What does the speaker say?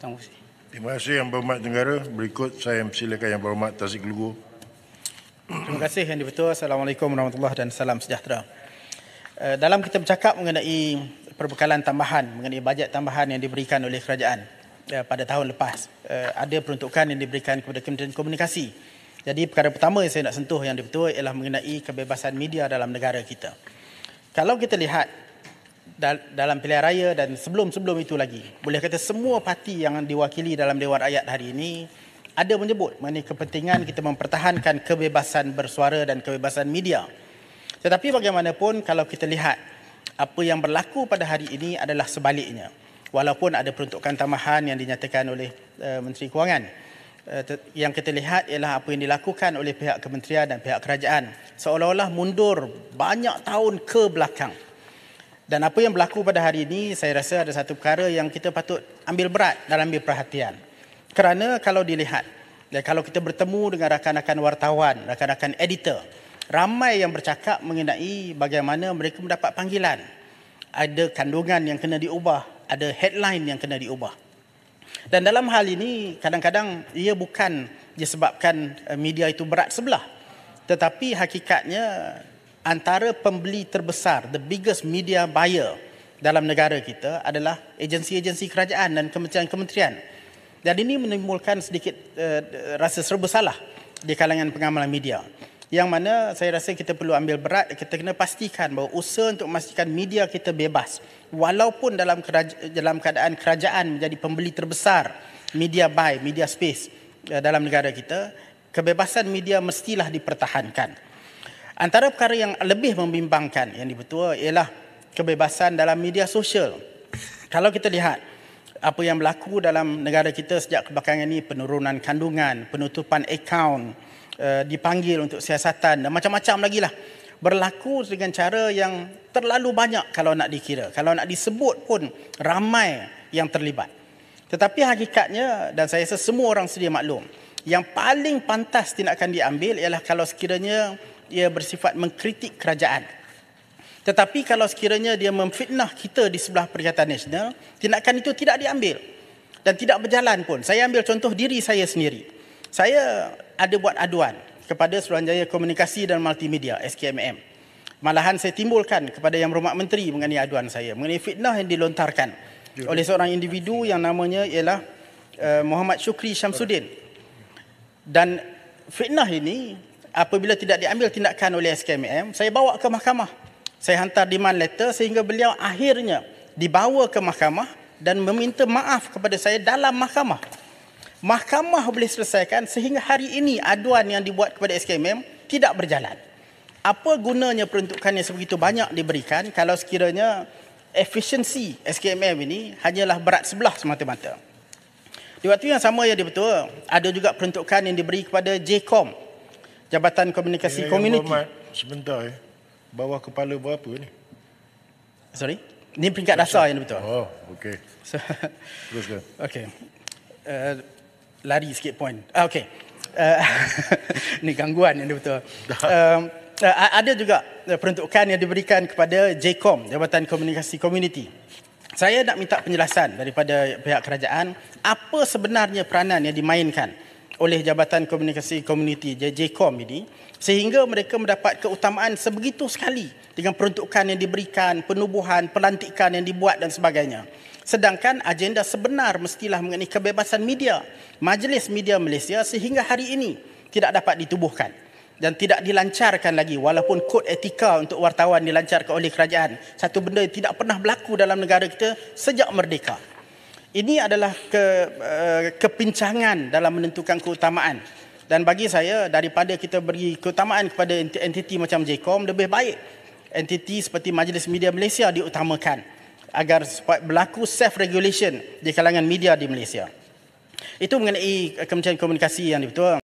Terima kasih. Terima kasih Yang Berhormat Negara. Berikut saya mempersilakan Yang Berhormat Tasik Lugu. Terima kasih Yang di-Pertua. Assalamualaikum warahmatullahi dan salam sejahtera. Dalam kita bercakap mengenai perbekalan tambahan, mengenai bajet tambahan yang diberikan oleh kerajaan pada tahun lepas, ada peruntukan yang diberikan kepada Kementerian Komunikasi. Jadi perkara pertama yang saya nak sentuh Yang di-Pertua ialah mengenai kebebasan media dalam negara kita. Kalau kita lihat dalam pilihan raya dan sebelum itu lagi, boleh kata semua parti yang diwakili dalam Dewan Rakyat hari ini ada menyebut mengenai kepentingan kita mempertahankan kebebasan bersuara dan kebebasan media. Tetapi bagaimanapun kalau kita lihat apa yang berlaku pada hari ini adalah sebaliknya. Walaupun ada peruntukan tambahan yang dinyatakan oleh Menteri Kewangan, yang kita lihat ialah apa yang dilakukan oleh pihak kementerian dan pihak kerajaan seolah-olah mundur banyak tahun ke belakang. Dan apa yang berlaku pada hari ini, saya rasa ada satu perkara yang kita patut ambil berat dan ambil perhatian. Kerana kalau dilihat, kalau kita bertemu dengan rakan-rakan wartawan, rakan-rakan editor, ramai yang bercakap mengenai bagaimana mereka mendapat panggilan. Ada kandungan yang kena diubah, ada headline yang kena diubah. Dan dalam hal ini, kadang-kadang ia bukan disebabkan media itu berat sebelah. Tetapi hakikatnya, antara pembeli terbesar, the biggest media buyer dalam negara kita adalah agensi-agensi kerajaan dan kementerian-kementerian. Dan ini menimbulkan sedikit rasa serba salah di kalangan pengamal media. Yang mana saya rasa kita perlu ambil berat, kita kena pastikan bahawa usaha untuk memastikan media kita bebas. Walaupun dalam keadaan kerajaan menjadi pembeli terbesar media buy, media space dalam negara kita, kebebasan media mestilah dipertahankan. Antara perkara yang lebih membimbangkan Yang di-Pertua ialah kebebasan dalam media sosial. Kalau kita lihat apa yang berlaku dalam negara kita sejak kebelakangan ini, penurunan kandungan, penutupan akaun, dipanggil untuk siasatan dan macam-macam lagi lah, berlaku dengan cara yang terlalu banyak kalau nak dikira. Kalau nak disebut pun ramai yang terlibat. Tetapi hakikatnya, dan saya rasa semua orang sedia maklum, yang paling pantas tindakan diambil ialah kalau sekiranya ia bersifat mengkritik kerajaan. Tetapi kalau sekiranya dia memfitnah kita di sebelah Perikatan Nasional, tindakan itu tidak diambil dan tidak berjalan pun. Saya ambil contoh diri saya sendiri. Saya ada buat aduan kepada Suruhanjaya Komunikasi dan Multimedia, SKMM. Malahan saya timbulkan kepada Yang Berhormat Menteri mengenai aduan saya, mengenai fitnah yang dilontarkan oleh seorang individu yang namanya ialah Muhammad Syukri Syamsuddin. Dan fitnah ini, apabila tidak diambil tindakan oleh SKMM, saya bawa ke mahkamah. Saya hantar demand letter sehingga beliau akhirnya dibawa ke mahkamah dan meminta maaf kepada saya dalam mahkamah. Mahkamah boleh selesaikan sehingga hari ini aduan yang dibuat kepada SKMM tidak berjalan. Apa gunanya peruntukan yang sebegitu banyak diberikan kalau sekiranya efisiensi SKMM ini hanyalah berat sebelah semata-mata. Di waktu yang sama Yang di-Pertua, ada juga peruntukan yang diberi kepada JCOM, Jabatan Komunikasi Komuniti. Sebentar bawah kepala berapa ni? Sorry? Ini peringkat dasar Yang di-Pertua. Oh, okey. Teruskan. Okey. Lari sikit point. Okey. Ini gangguan Yang di-Pertua. Ada juga peruntukan yang diberikan kepada JCOM, Jabatan Komunikasi Komuniti. Saya nak minta penjelasan daripada pihak kerajaan apa sebenarnya peranan yang dimainkan oleh Jabatan Komunikasi Komuniti JCOM ini sehingga mereka mendapat keutamaan sebegitu sekali dengan peruntukan yang diberikan, penubuhan, pelantikan yang dibuat dan sebagainya. Sedangkan agenda sebenar mestilah mengenai kebebasan media. Majlis Media Malaysia sehingga hari ini tidak dapat ditubuhkan dan tidak dilancarkan lagi, walaupun kod etika untuk wartawan dilancarkan oleh kerajaan. Satu benda yang tidak pernah berlaku dalam negara kita sejak merdeka. Ini adalah kepincangan dalam menentukan keutamaan. Dan bagi saya, daripada kita beri keutamaan kepada entiti macam JCOM, lebih baik entiti seperti Majlis Media Malaysia diutamakan agar berlaku self-regulation di kalangan media di Malaysia. Itu mengenai Kementerian Komunikasi Yang di-Pertua.